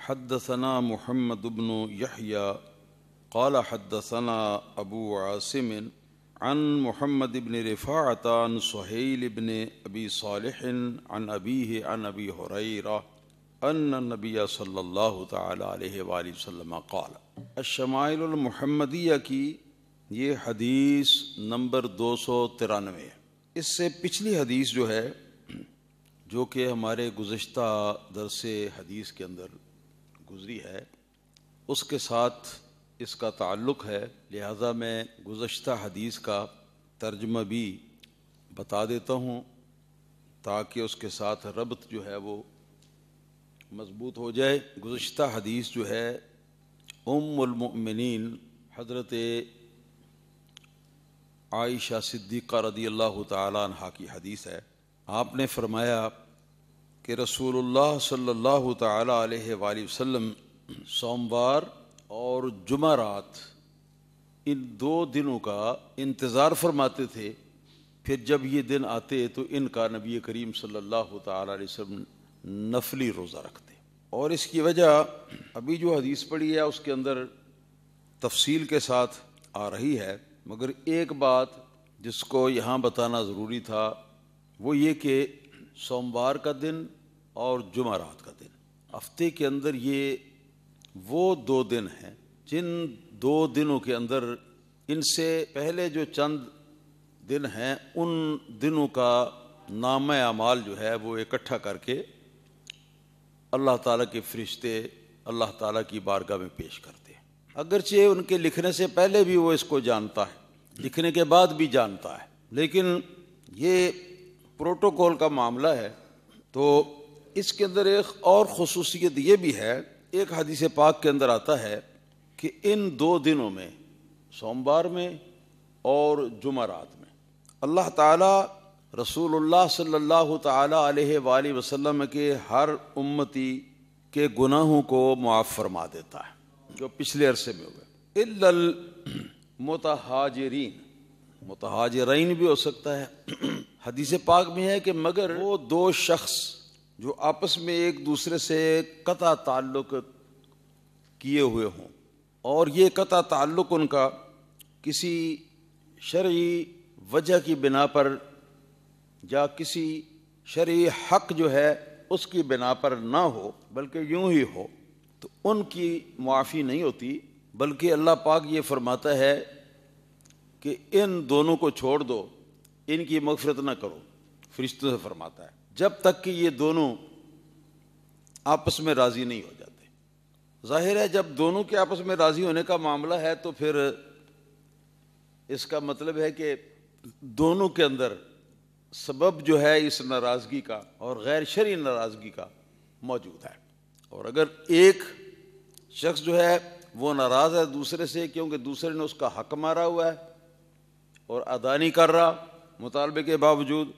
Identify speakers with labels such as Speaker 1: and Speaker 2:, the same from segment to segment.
Speaker 1: حدثنا محمد بن يحيى قال حدثنا ابو عاصم عن محمد بن رفاعة عن سهيل بن ابي صالح عن ابيه عن ابي هريرة ان النبي صلی اللہ تعالی علیہ وآلہ وسلم قال الشمائل المحمدیہ کی یہ حدیث نمبر 293 ہے۔ اس سے پچھلی حدیث جو ہے، جو کہ ہمارے گزشتہ درس حدیث کے اندر گزری ہے، اس کے ساتھ اس کا تعلق ہے، لہذا میں گزشتہ حدیث کا ترجمہ بھی بتا دیتا ہوں تاکہ اس کے ساتھ ربط جو ہے وہ مضبوط ہو جائے۔ گزشتہ حدیث جو ہے ام المؤمنین حضرت عائشہ صدیقہ رضی اللہ تعالی عنہا کی حدیث ہے۔ آپ نے فرمایا کہ رسول اللہ صلی اللہ تعالی علیہ وآلہ وسلم سوموار اور جمعرات ان دو دنوں کا انتظار فرماتے تھے، پھر جب یہ دن آتے تو ان کا نبی کریم صلی اللہ تعالی علیہ وسلم نفلی روزہ رکھتے۔ اور اس کی وجہ ابھی جو حدیث پڑھی ہے اس کے اندر تفصیل کے ساتھ آ رہی ہے، مگر ایک بات جس کو یہاں بتانا ضروری تھا وہ یہ کہ سوموار کا دن اور جمعرات کا دن ہفتے کے اندر یہ وہ دو دن ہیں جن دو دنوں کے اندر ان سے پہلے جو چند دن ہیں ان دنوں کا نامہ اعمال جو ہے وہ اکٹھا کر کے اللہ تعالیٰ کے فرشتے اللہ تعالیٰ کی بارگاہ میں پیش کرتے ہیں۔ اگرچہ ان کے لکھنے سے پہلے بھی وہ اس کو جانتا ہے، لکھنے کے بعد بھی جانتا ہے، لیکن یہ پروٹوکول کا معاملہ ہے۔ تو اس کے اندر ایک اور خصوصیت یہ بھی ہے، ایک حدیث پاک کے اندر آتا ہے کہ ان دو دنوں میں، سوموار میں اور جمعرات میں، اللہ تعالیٰ رسول اللہ صلی اللہ تعالی علیہ وآلہ وسلم کے ہر امتی کے گناہوں کو معاف فرما دیتا ہے جو پچھلے عرصے میں ہوئے، الا المتہاجرین، متہاجرین بھی ہو سکتا ہے۔ حدیث پاک میں ہے کہ مگر وہ دو شخص جو آپس میں ایک دوسرے سے قطع تعلق کیے ہوئے ہوں اور یہ قطع تعلق ان کا کسی شرعی وجہ کی بنا پر یا کسی شرعی حق جو ہے اس کی بنا پر نہ ہو بلکہ یوں ہی ہو، تو ان کی معافی نہیں ہوتی، بلکہ اللہ پاک یہ فرماتا ہے کہ ان دونوں کو چھوڑ دو، ان کی مغفرت نہ کرو، فرشتوں سے فرماتا ہے، جب تک کہ یہ دونوں آپس میں راضی نہیں ہو جاتے۔ ظاہر ہے جب دونوں کے آپس میں راضی ہونے کا معاملہ ہے تو پھر اس کا مطلب ہے کہ دونوں کے اندر سبب جو ہے اس ناراضگی کا اور غیر شرعی ناراضگی کا موجود ہے۔ اور اگر ایک شخص جو ہے وہ ناراض ہے دوسرے سے کیونکہ دوسرے نے اس کا حق مارا ہوا ہے اور ادا نہیں کر رہا مطالبے کے باوجود،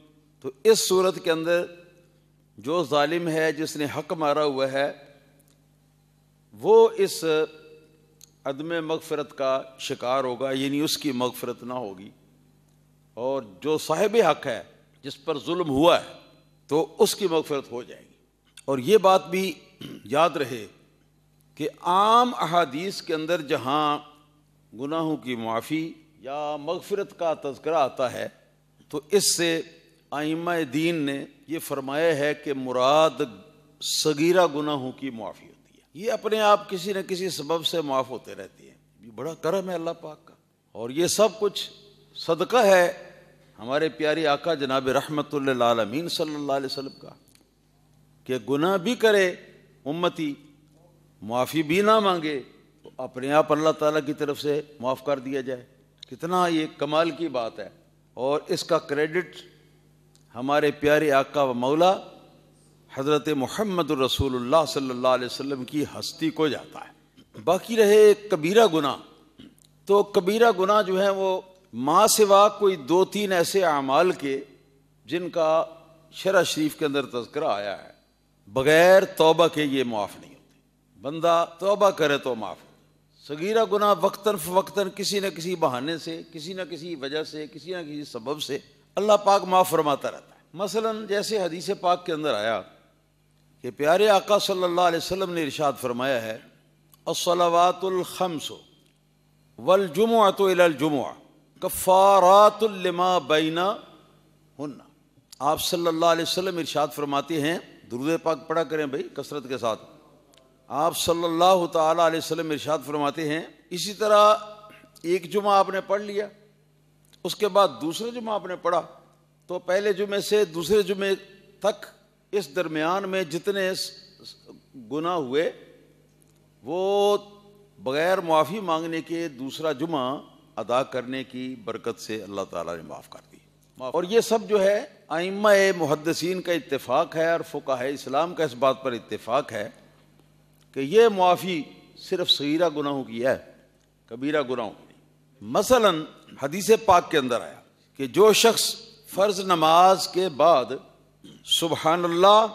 Speaker 1: تو اس صورت کے اندر جو ظالم ہے جس نے حق مارا ہوا ہے وہ اس عدم مغفرت کا شکار ہوگا، یعنی اس کی مغفرت نہ ہوگی، اور جو صاحب حق ہے جس پر ظلم ہوا ہے تو اس کی مغفرت ہو جائے گی۔ اور یہ بات بھی یاد رہے کہ عام احادیث کے اندر جہاں گناہوں کی معافی یا مغفرت کا تذکرہ آتا ہے تو اس سے ائمہ دین نے یہ فرمایا ہے کہ مراد صغیرہ گناہوں کی معافی ہوتی ہے، یہ اپنے آپ کسی نہ کسی سبب سے معاف ہوتے رہتی ہیں، یہ بڑا کرم ہے اللہ پاک کا، اور یہ سب کچھ صدقہ ہے ہمارے پیارے آقا جناب رحمت للعالمین صلی اللہ علیہ وسلم کا، کہ گناہ بھی کرے امتی معافی بھی نہ مانگے تو اپنے آپ اللہ تعالیٰ کی طرف سے معاف کر دیا جائے۔ کتنا یہ کمال کی بات ہے، اور اس کا کریڈٹ ہمارے پیارے آقا و مولا حضرت محمد رسول اللہ صلی اللہ علیہ وسلم کی ہستی کو جاتا ہے۔ باقی رہے کبیرہ گناہ، تو کبیرہ گناہ جو ہیں وہ ماں سوا کوئی دو تین ایسے اعمال کے جن کا شرع شریف کے اندر تذکرہ آیا ہے، بغیر توبہ کے یہ معاف نہیں ہوتے، بندہ توبہ کرے تو معاف ہوتا۔ صغیرہ گناہ وقتاً فوقتاً کسی نہ کسی بہانے سے، کسی نہ کسی وجہ سے، کسی نہ کسی سبب سے اللہ پاک معاف فرماتا رہتا ہے۔ مثلا جیسے حدیث پاک کے اندر آیا کہ پیارے آقا صلی اللہ علیہ وسلم نے ارشاد فرمایا ہے الصلوات الخمس والجمعۃ الی الجمعہ کفارات لما بینہن۔ آپ صلی اللہ علیہ وسلم ارشاد فرماتے ہیں، درود پاک پڑھا کریں بھائی کثرت کے ساتھ۔ آپ صلی اللہ تعالی علیہ وسلم ارشاد فرماتے ہیں اسی طرح ایک جمعہ آپ نے پڑھ لیا، اس کے بعد دوسرے جمعہ آپ نے پڑھا، تو پہلے جمعے سے دوسرے جمعے تک اس درمیان میں جتنے گناہ ہوئے وہ بغیر معافی مانگنے کے دوسرا جمعہ ادا کرنے کی برکت سے اللہ تعالیٰ نے معاف کر دی۔ اور یہ سب جو ہے ائمہ محدثین کا اتفاق ہے اور فقہاء اسلام کا اس بات پر اتفاق ہے کہ یہ معافی صرف صغیرہ گناہوں کی ہے، کبیرہ گناہوں کی نہیں۔ مثلا حدیث پاک کے اندر آیا کہ جو شخص فرض نماز کے بعد سبحان اللہ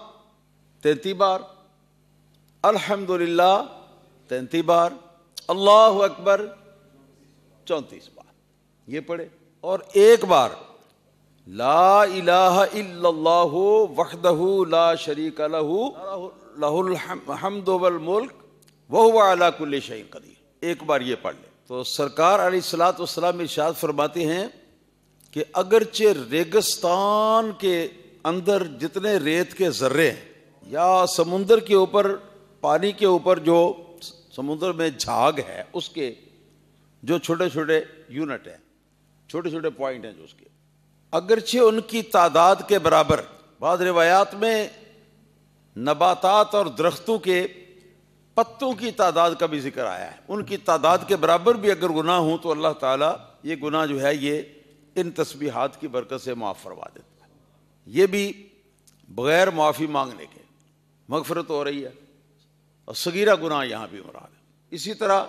Speaker 1: 33 بار، الحمدللہ 33 بار، اللہ اکبر 34 بار یہ پڑھے، اور ایک بار لا الہ الا اللہ وحدہ لا شریک لہ الحمد والملک وہو علی کل شیء قدیر، ایک بار یہ پڑھ لے تو سرکار علیہ الصلوۃ والسلام ارشاد فرماتے ہیں کہ اگرچہ ریگستان کے اندر جتنے ریت کے ذرے ہیں یا سمندر کے اوپر پانی کے اوپر جو سمندر میں جھاگ ہے اس کے جو چھوٹے چھوٹے یونٹ ہیں، چھوٹے چھوٹے پوائنٹ ہیں جو اس کے، اگرچہ ان کی تعداد کے برابر، بعض روایات میں نباتات اور درختوں کے پتوں کی تعداد کا بھی ذکر آیا ہے، ان کی تعداد کے برابر بھی اگر گناہ ہوں تو اللہ تعالیٰ یہ گناہ جو ہے یہ ان تسبیحات کی برکت سے معاف فرما دیتا ہے۔ یہ بھی بغیر معافی مانگنے کے مغفرت ہو رہی ہے، اور صغیرہ گناہ یہاں بھی مراد ہے۔ اسی طرح